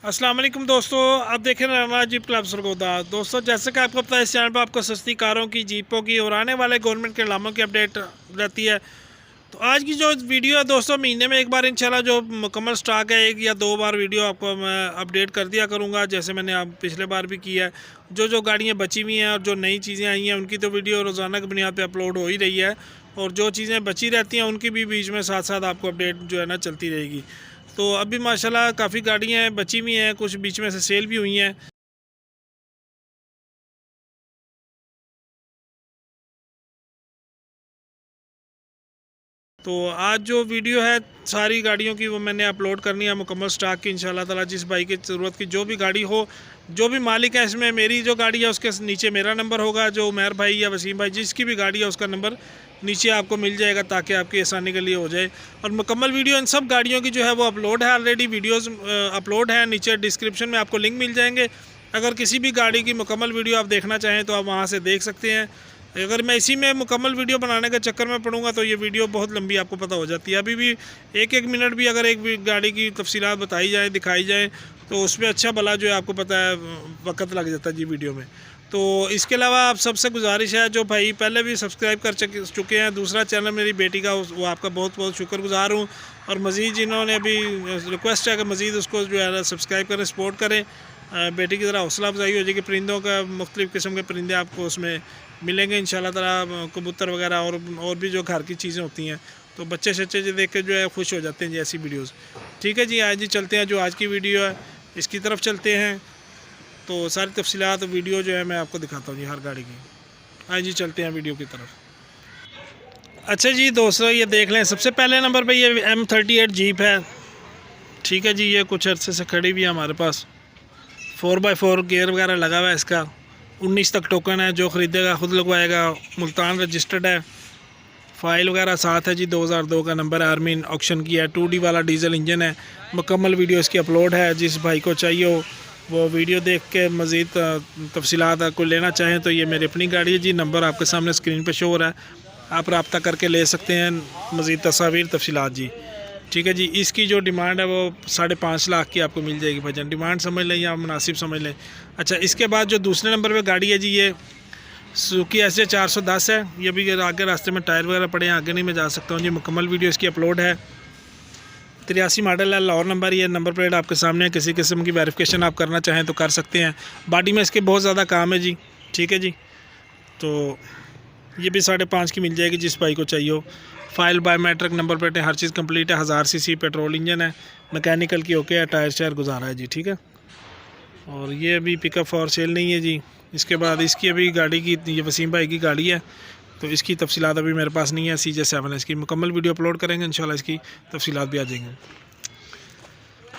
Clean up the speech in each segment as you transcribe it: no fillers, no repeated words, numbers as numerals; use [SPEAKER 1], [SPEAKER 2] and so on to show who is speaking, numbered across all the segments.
[SPEAKER 1] अस्सलाम वालेकुम दोस्तों, आप देख रहे हैं रना जीप क्लब सरगोदा। दोस्तों, जैसे कि आपको पता है, इस चैनल पर आपको सस्ती कारों की, जीपों की और आने वाले गवर्नमेंट के इनामों की अपडेट रहती है। तो आज की जो वीडियो है दोस्तों, महीने में एक बार इंशाल्लाह जो मुकम्मल स्टॉक है, एक या दो बार वीडियो आपको मैं अपडेट कर दिया करूँगा, जैसे मैंने आप पिछले बार भी किया है। जो गाड़ियाँ बची हुई हैं और जो नई चीज़ें आई हैं, उनकी तो वीडियो रोज़ाना की बुनियाद पर अपलोड हो ही रही है, और जो चीज़ें बची रहती हैं उनकी भी बीच में साथ साथ आपको अपडेट जो है ना चलती रहेगी। तो अभी माशाल्लाह काफ़ी गाड़ियाँ बची हुई हैं, कुछ बीच में से सेल भी हुई हैं। तो आज जो वीडियो है सारी गाड़ियों की, वो मैंने अपलोड करनी है मुकम्मल स्टॉक की इंशाल्लाह ताला। जिस भाई की ज़रूरत की जो भी गाड़ी हो, जो भी मालिक है इसमें, मेरी जो गाड़ी है उसके नीचे मेरा नंबर होगा, जो उमर भाई या वसीम भाई जिसकी भी गाड़ी है उसका नंबर नीचे आपको मिल जाएगा, ताकि आपकी आसानी के लिए हो जाए। और मुकम्मल वीडियो इन सब गाड़ियों की जो है वो अपलोड है, ऑलरेडी वीडियोस अपलोड है। नीचे डिस्क्रिप्शन में आपको लिंक मिल जाएंगे। अगर किसी भी गाड़ी की मुकम्मल वीडियो आप देखना चाहें तो आप वहाँ से देख सकते हैं। अगर मैं इसी में मुकम्मल वीडियो बनाने के चक्कर में पड़ूंगा तो ये वीडियो बहुत लंबी आपको पता हो जाती है। अभी भी एक एक मिनट भी अगर एक भी गाड़ी की तफसीलात बताई जाए, दिखाई जाए, तो उसमें अच्छा भला जो है आपको पता है वक्त लग जाता है जी वीडियो में। तो इसके अलावा आप सबसे गुजारिश है, जो भाई पहले भी सब्सक्राइब कर चुके हैं, दूसरा चैनल मेरी बेटी का, वो आपका बहुत बहुत शुक्रगुजार हूँ। और मज़ीद जिन्होंने अभी रिक्वेस्ट है कि मज़ीद उसको जो है सब्सक्राइब करें, सपोर्ट करें। बेटी की तरह हौसला अफजाई हो जाएगी। परिंदों का मुख्तलिफ़ किस्म के परिंदे आपको उसमें मिलेंगे इंशाल्लाह ताला, कबूतर वगैरह और भी जो घर की चीज़ें होती हैं। तो बच्चे शच्चे जो देख के जो है खुश हो जाते हैं जी ऐसी वीडियोस। ठीक है जी, आज जी चलते हैं, जो आज की वीडियो है इसकी तरफ चलते हैं। तो सारी तफसीलात वीडियो जो है मैं आपको दिखाता हूँ जी हर गाड़ी की। आज जी चलते हैं वीडियो की तरफ। अच्छा जी दोस्तों, ये देख लें, सबसे पहले नंबर पर ये M38 जीप है। ठीक है जी, ये कुछ अर्से से खड़ी भी है हमारे पास। 4x4 गियर वगैरह लगा हुआ है इसका। 19 तक टोकन है, जो ख़रीदेगा ख़ुद लगवाएगा। मुल्तान रजिस्टर्ड है, फ़ाइल वगैरह साथ है जी। 2002 का नंबर है, आर्मी ऑक्शन की है। 2D वाला डीजल इंजन है। मुकम्मल वीडियो इसकी अपलोड है। जिस भाई को चाहिए हो वो वीडियो देख के मज़ीद तफसीलात को लेना चाहें तो ये मेरी अपनी गाड़ी है जी। नंबर आपके सामने स्क्रीन पर शो हो रहा है, आप रब्ता करके ले सकते हैं मज़ीद तस्वीर तफसीलात जी। ठीक है जी, इसकी जो डिमांड है वो 5.5 लाख की आपको मिल जाएगी भाईजान। डिमांड समझ लें या मुनासिब समझ लें। अच्छा, इसके बाद जो दूसरे नंबर पे गाड़ी है जी, ये सुजुकी SJ 410 है। ये भी आगे रास्ते में टायर वगैरह पड़े हैं, आगे नहीं मैं जा सकता हूँ जी। मुकम्मल वीडियो इसकी अपलोड है। 83 मॉडल है, लाहौर नंबर। ये नंबर प्लेट आपके सामने है। किसी किस्म की वेरिफिकेशन आप करना चाहें तो कर सकते हैं। बॉडी में इसके बहुत ज़्यादा काम है जी। ठीक है जी, तो ये भी 5.5 की मिल जाएगी जिस भाई को चाहिए हो। फाइल बायोमेट्रिक नंबर प्लेट है, हर चीज़ कंप्लीट है। 1000 cc पेट्रोल इंजन है, मैकेनिकल की ओके है, टायर शायर गुजारा है जी। ठीक है, और ये अभी पिकअप फॉर सेल नहीं है जी। इसके बाद इसकी अभी गाड़ी की, ये वसीम भाई की गाड़ी है, तो इसकी तफसीलात अभी मेरे पास नहीं है। CJ7 है, इसकी मुकम्मल वीडियो अपलोड करेंगे इंशाल्लाह, इसकी तफसीलात भी आ जाएंगे।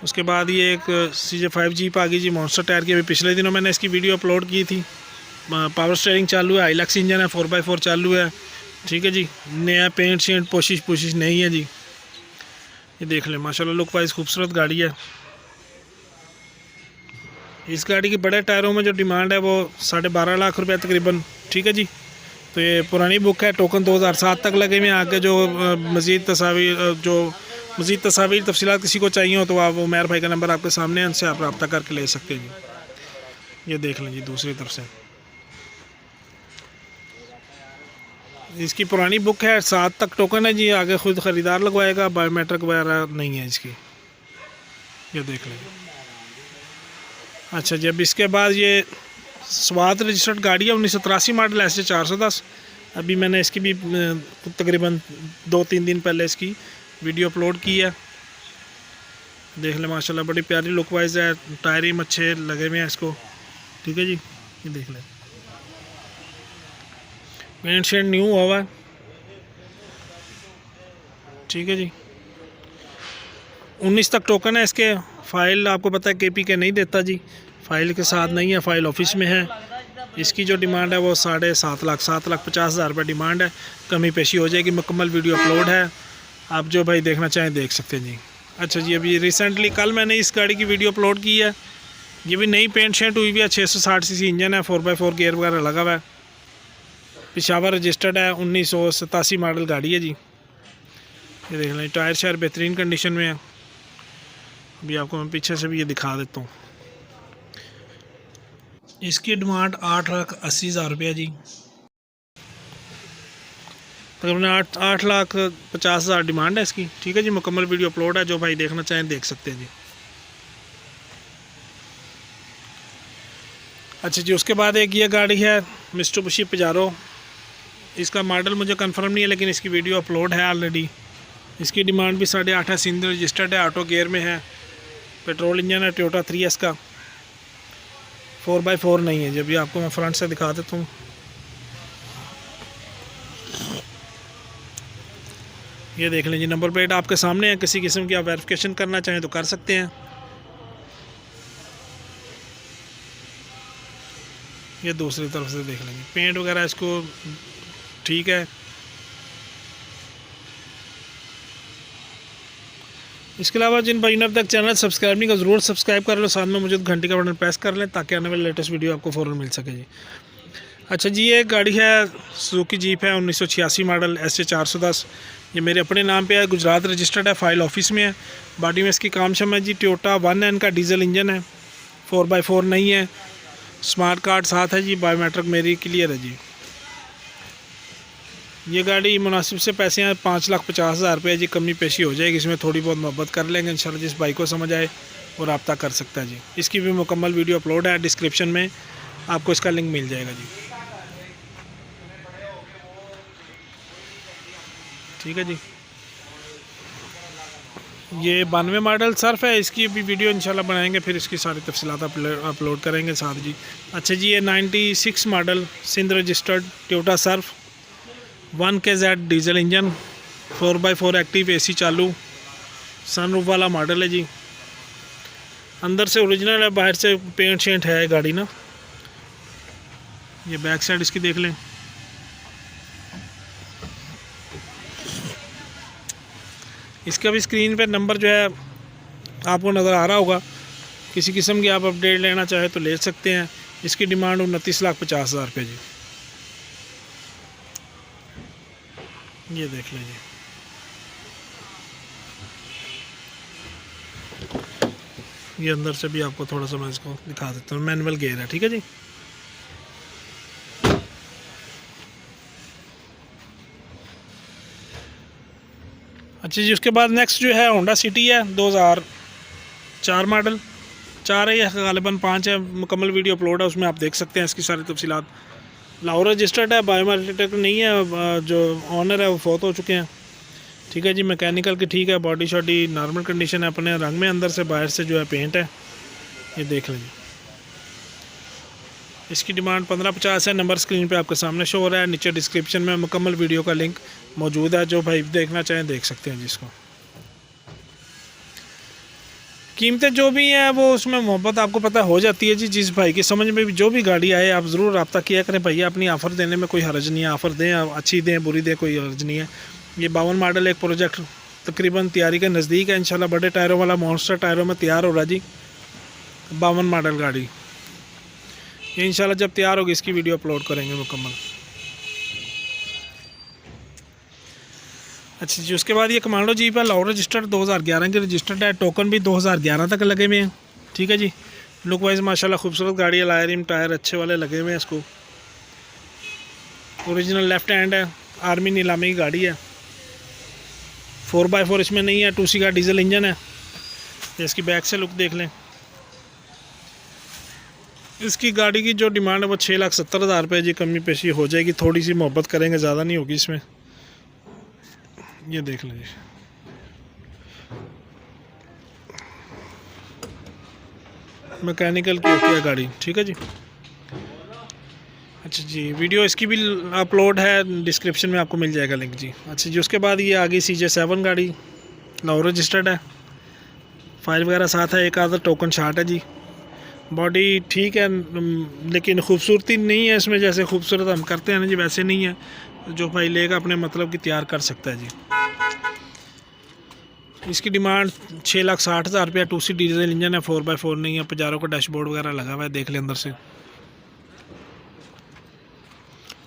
[SPEAKER 1] उसके बाद ये एक CJ5 जीप आ गई जी, मॉन्स्टर टायर की। अभी पिछले दिनों मैंने इसकी वीडियो अपलोड की थी। पावर स्टीयरिंग चालू है, हाइलक्स इंजन है, 4x4 चालू है। ठीक है जी, नया पेंट शेंट पोशिश नहीं है जी। ये देख लें, माशाल्लाह लुक वाइज खूबसूरत गाड़ी है। इस गाड़ी के बड़े टायरों में जो डिमांड है वो 12.5 लाख रुपये तकरीबन। ठीक है जी, तो ये पुरानी बुक है, टोकन 2007 तक लगे हुए हैं। आगे जो मज़ीद तस्वीर तफसीलात किसी को चाहिए हो तो आप उमर भाई का नंबर आपके सामने है, उनसे आप रब्ता करके ले सकते हैं जी। ये देख लें जी दूसरी तरफ से, इसकी पुरानी बुक है, 7 तक टोकन है जी। आगे खुद ख़रीदार लगवाएगा, बायोमेट्रिक वगैरह नहीं है इसकी। ये देख लें। अच्छा जी, अब इसके बाद ये स्वात रजिस्टर्ड गाड़ी है, 1983 मॉडल SJ 410। अभी मैंने इसकी भी तकरीबन 2-3 दिन पहले इसकी वीडियो अपलोड की है। देख लें, माशाल्लाह बड़ी प्यारी लुक वाइज है। टायर ही अच्छे लगे हुए हैं इसको। ठीक है जी, ये देख लें, पेंट शेंट न्यू हुआ है। ठीक है जी, 19 तक टोकन है इसके। फ़ाइल आपको पता है KP के नहीं देता जी, फ़ाइल के साथ नहीं है, फ़ाइल ऑफिस में है। इसकी जो डिमांड है वो 7.5 लाख, 7,50,000 रुपये डिमांड है। कमी पेशी हो जाएगी। मुकम्मल वीडियो अपलोड है, आप जो भाई देखना चाहें देख सकते हैं जी। अच्छा जी, अभी रिसेंटली कल मैंने इस गाड़ी की वीडियो अपलोड की है। ये भी नई पेंट शेंट हुई भी है। 660 cc इंजन है, 4x4 गियर वगैरह लगा हुआ है। पिशावर रजिस्टर्ड है, 1987 मॉडल गाड़ी है जी। ये देख लें, टायर शायर बेहतरीन कंडीशन में है। अभी आपको मैं पीछे से भी ये दिखा देता हूँ। इसकी डिमांड 8,80,000 रुपया जी, तकरीबन 8,50,000 डिमांड है इसकी। ठीक है जी, मुकम्मल वीडियो अपलोड है, जो भाई देखना चाहें देख सकते हैं जी। अच्छा जी, उसके बाद एक ये गाड़ी है मित्सुबिशी पजारो। इसका मॉडल मुझे कंफर्म नहीं है, लेकिन इसकी वीडियो अपलोड है ऑलरेडी। इसकी डिमांड भी 8.5 है, सिंध रजिस्टर्ड है, ऑटो गियर में है, पेट्रोल इंजन है, टोयोटा 3S का, 4x4 नहीं है। जब भी आपको मैं फ्रंट से दिखा देता हूँ। ये देख लें जी, नंबर प्लेट आपके सामने है। किसी किस्म की आप वेरिफिकेशन करना चाहें तो कर सकते हैं। ये दूसरी तरफ से देख लेंगे, पेंट वगैरह इसको ठीक है। इसके अलावा जिन भाई ने अब तक चैनल सब्सक्राइब नहीं का ज़रूर सब्सक्राइब कर लो, साथ में मुझे घंटी का बटन प्रेस कर लें ताकि आने वाली लेटेस्ट वीडियो आपको फ़ौरन मिल सके जी। अच्छा जी, ये गाड़ी है सुजुकी जीप है, 1986 मॉडल SA410। ये मेरे अपने नाम पे है, गुजरात रजिस्टर्ड है, फाइल ऑफिस में है। बॉडी में इसकी कामशम है जी, टोयोटा 1N का डीजल इंजन है, 4x4 नहीं है, स्मार्ट कार्ड साथ है जी, बायोमेट्रिक मेरी क्लियर है जी। ये गाड़ी मुनासिब से पैसे हैं 5,50,000 रुपये जी, कमी पेशी हो जाएगी, इसमें थोड़ी बहुत मोहब्बत कर लेंगे इंशाल्लाह, जिस भाई को समझ आए और रब्ता कर सकता है जी। इसकी भी मुकम्मल वीडियो अपलोड है, डिस्क्रिप्शन में आपको इसका लिंक मिल जाएगा जी। ठीक है जी, ये 92 मॉडल सर्फ है, इसकी भी वीडियो इंशाल्लाह बनाएंगे, फिर इसकी सारी तफसीलात अपलोड करेंगे साथ जी। अच्छा जी, ये 96 model Sindh registered Toyota Surf 1KZ diesel engine, 4x4 active, AC चालू, सनरूफ वाला मॉडल है जी। अंदर से ओरिजिनल है, बाहर से पेंट शेंट है गाड़ी ना। ये बैक साइड इसकी देख लें। इसका भी स्क्रीन पे नंबर जो है आपको नज़र आ रहा होगा। किसी किस्म की आप अपडेट लेना चाहे तो ले सकते हैं। इसकी डिमांड 29,50,000 रुपये जी। ये देख लीजिए, ये अंदर से भी आपको थोड़ा सा मैं इसको दिखा देता हूँ, मैनुअल गियर है। ठीक है जी, अच्छा जी, उसके बाद नेक्स्ट जो है होंडा सिटी है, 2004 मॉडल, 4 है या गालिबन 5 है, मुकम्मल वीडियो अपलोड है, उसमें आप देख सकते हैं इसकी सारी तफसीलात। लाहौर रजिस्टर्ड है, बायोमेट्रिक नहीं है, जो ऑनर है वो फौत हो चुके हैं। ठीक है जी, मैकेनिकल की ठीक है, बॉडी शॉडी नॉर्मल कंडीशन है, अपने रंग में, अंदर से बाहर से जो है पेंट है। ये देख लेंगे। इसकी डिमांड 15,50 है। नंबर स्क्रीन पे आपके सामने शो हो रहा है, नीचे डिस्क्रिप्शन में मुकम्मल वीडियो का लिंक मौजूद है, जो भाई देखना चाहें देख सकते हैं जिसको। कीमतें जो भी हैं वो उसमें मोहब्बत आपको पता हो जाती है जी। जिस भाई की समझ में भी जो भी गाड़ी आए आप ज़रूर रब्ता किया करें भैया, अपनी ऑफ़र देने में कोई हर्ज नहीं है। ऑफ़र दें, अच्छी दें, बुरी दें, कोई हर्ज नहीं है। ये 52 मॉडल एक प्रोजेक्ट तकरीबन तैयारी के नज़दीक है इंशाल्लाह, बड़े टायरों वाला मॉन्स्टर टायरों में तैयार हो रहा जी। 52 मॉडल गाड़ी ये इंशाल्लाह जब तैयार होगी इसकी वीडियो अपलोड करेंगे मुकम्मल। अच्छा जी, उसके बाद ये कमांडो जीप है, लाहौर रजिस्टर्ड, 2011 की रजिस्टर्ड है, टोकन भी 2011 तक लगे हुए हैं। ठीक है जी, लुक वाइज माशाल्लाह खूबसूरत गाड़ी है, लायर रिम टायर अच्छे वाले लगे हुए हैं इसको। ओरिजिनल लेफ्ट हैंड है, आर्मी नीलामी की गाड़ी है, 4x4 इसमें नहीं है, 2C का डीजल इंजन है। इसकी बैक से लुक देख लें। इसकी गाड़ी की जो डिमांड है वो 6,70,000 रुपये जी, कमी पेशी हो जाएगी, थोड़ी सी मोहब्बत करेंगे, ज़्यादा नहीं होगी इसमें। ये देख लीजिए, मैकेनिकल की होती है गाड़ी। ठीक है जी, अच्छा जी, वीडियो इसकी भी अपलोड है, डिस्क्रिप्शन में आपको मिल जाएगा लिंक जी। अच्छा जी, उसके बाद ये आगे CJ7 गाड़ी लाहौर रजिस्टर्ड है, फाइल वगैरह साथ है, एक आधा टोकन शार्ट है जी। बॉडी ठीक है, लेकिन खूबसूरती नहीं है इसमें, जैसे खूबसूरत हम करते हैं ना जी वैसे नहीं है। जो भाई लेगा अपने मतलब की तैयार कर सकता है जी। इसकी डिमांड 6,60,000 रुपया, 2C डीजल इंजन है, 4x4 नहीं है, पजारो का डैशबोर्ड वगैरह लगा हुआ है, देख ले अंदर से।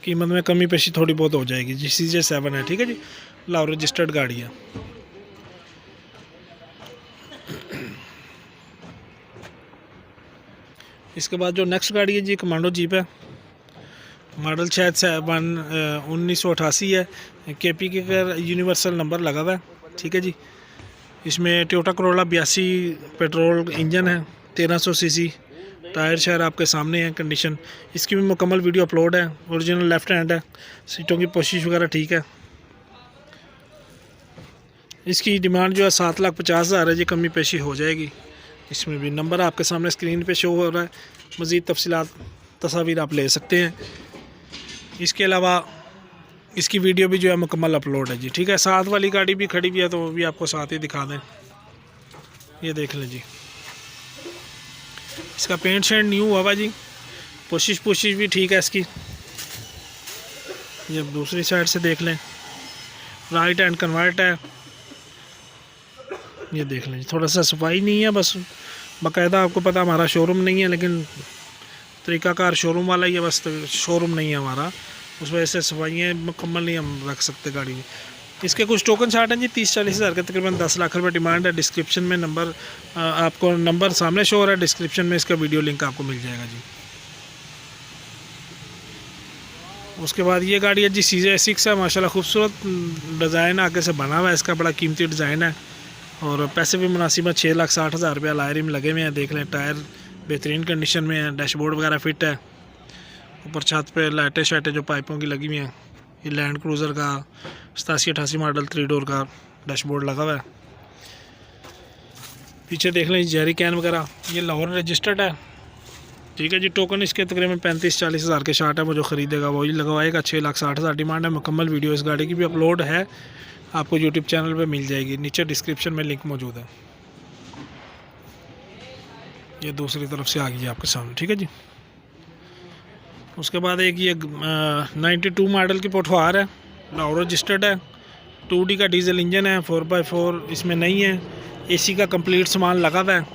[SPEAKER 1] कीमत में कमी पेशी थोड़ी बहुत हो जाएगी जी। CJ7 है। ठीक है जी, लाहौर रजिस्टर्ड गाड़ी है। इसके बाद जो नेक्स्ट गाड़ी है जी कमांडो जीप है, मॉडल शायद 1988 है, KP के यूनिवर्सल नंबर लगा हुआ है, ठीक है जी। इसमें टोयोटा करोला 82 पेट्रोल इंजन है, 1300 सीसी, टायर शायर आपके सामने है कंडीशन। इसकी भी मुकम्मल वीडियो अपलोड है, ओरिजिनल लेफ्ट हैंड है, सीटों की पोशिश वगैरह ठीक है। इसकी डिमांड जो है 7,50,000 है जी, कमी पेशी हो जाएगी। इसमें भी नंबर आपके सामने स्क्रीन पे शो हो रहा है, मज़ीद तफसीलात तस्वीर आप ले सकते हैं। इसके अलावा इसकी वीडियो भी जो है मुकम्मल अपलोड है जी, ठीक है। साथ वाली गाड़ी भी खड़ी भी है तो वो भी आपको साथ ही दिखा दें, ये देख लें जी। इसका पेंट शेंट न्यू हुआ जी, पोशिश भी ठीक है इसकी। ये दूसरी साइड से देख लें, राइट हैंड कन्वर्ट है, ये देख लें। थोड़ा सा सफाई नहीं है, बस बाकायदा आपको पता हमारा शोरूम नहीं है, लेकिन तरीक़ाकार शोरूम वाला ही है, बस शोरूम नहीं है हमारा, उस वजह से सफाइयाँ मुकम्मल नहीं हम रख सकते गाड़ी में। इसके कुछ टोकन शार्ट हैं जी, 30-40 हज़ार के तकरीबन 10 लाख रुपये डिमांड है। डिस्क्रिप्शन में नंबर आपको नंबर सामने शो हो रहा है, डिस्क्रिप्शन में इसका वीडियो लिंक आपको मिल जाएगा जी। उसके बाद ये गाड़ी है जी CJ6 है, माशाल्लाह खूबसूरत डिज़ाइन आगे से बना हुआ है, इसका बड़ा कीमती डिज़ाइन है और पैसे भी मुनासिब है। 6,60,000 रुपये लाए रिम लगे हुए हैं, देख लें। टायर बेहतरीन कंडीशन में है, डैशबोर्ड वगैरह फिट है, ऊपर छत पे लाइटें शाइटें जो पाइपों की लगी हुई हैं। ये लैंड क्रूज़र का 87-88 मॉडल 3 डोर का डैशबोर्ड लगा हुआ है। पीछे देख लें जेरी कैन वगैरह, ये लाहौर रजिस्टर्ड है, ठीक है जी। टोकन इसके तकरीबन 35-40 हज़ार के शार्ट है, वो जो ख़रीदेगा वही लगवाएगा। 6,60,000 डिमांड है। मुकम्मल वीडियो इस गाड़ी की भी अपलोड है, आपको यूट्यूब चैनल पे मिल जाएगी, नीचे डिस्क्रिप्शन में लिंक मौजूद है। ये दूसरी तरफ से आ गई है आपके सामने, ठीक है जी। उसके बाद एक ये 92 मॉडल की पोठवार है, लाहौर रजिस्टर्ड है, 2D का डीजल इंजन है, 4x4 इसमें नहीं है, AC का कंप्लीट सामान लगा हुआ है,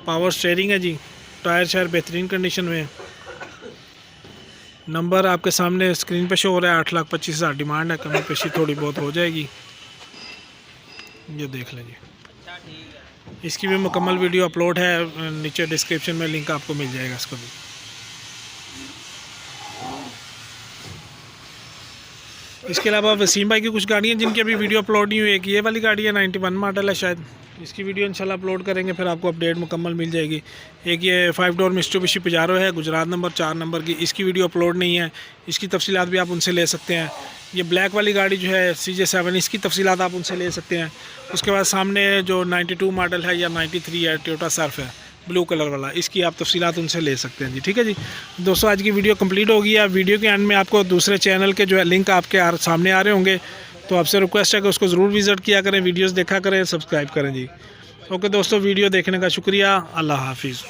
[SPEAKER 1] पावर स्टीयरिंग है जी, टायर शायर बेहतरीन कंडीशन में। नंबर आपके सामने स्क्रीन पे शो हो रहा है, 8,25,000 डिमांड है, कमी पेशी थोड़ी बहुत हो जाएगी, ये देख लें जी। इसकी भी मुकम्मल वीडियो अपलोड है, नीचे डिस्क्रिप्शन में लिंक आपको मिल जाएगा इसको भी। इसके अलावा वसीम भाई की कुछ गाड़ियाँ जिनकी अभी वीडियो अपलोड नहीं हुई, एक ये वाली गाड़ी है 91 मॉडल है शायद, इसकी वीडियो इंशाल्लाह अपलोड करेंगे, फिर आपको अपडेट मुकम्मल मिल जाएगी। एक ये 5 डोर मित्सुबिशी पजारो है, गुजरात नंबर 4 नंबर की, इसकी वीडियो अपलोड नहीं है, इसकी तफसीलात भी आप उनसे ले सकते हैं। ये ब्लैक वाली गाड़ी जो है CJ7, इसकी तफसीलात आप उनसे ले सकते हैं। उसके बाद सामने जो 92 मॉडल है या 93 है, टोयोटा सर्फ है ब्लू कलर वाला, इसकी आप तफसीलात उनसे ले सकते हैं जी, ठीक है जी। दोस्तों आज की वीडियो कंप्लीट होगी है। वीडियो के एंड में आपको दूसरे चैनल के जो है लिंक आपके सामने आ रहे होंगे, तो आपसे रिक्वेस्ट है कि उसको ज़रूर विज़िट किया करें, वीडियोज़ देखा करें, सब्सक्राइब करें जी। ओके दोस्तों, वीडियो देखने का शुक्रिया, अल्लाह हाफिज़।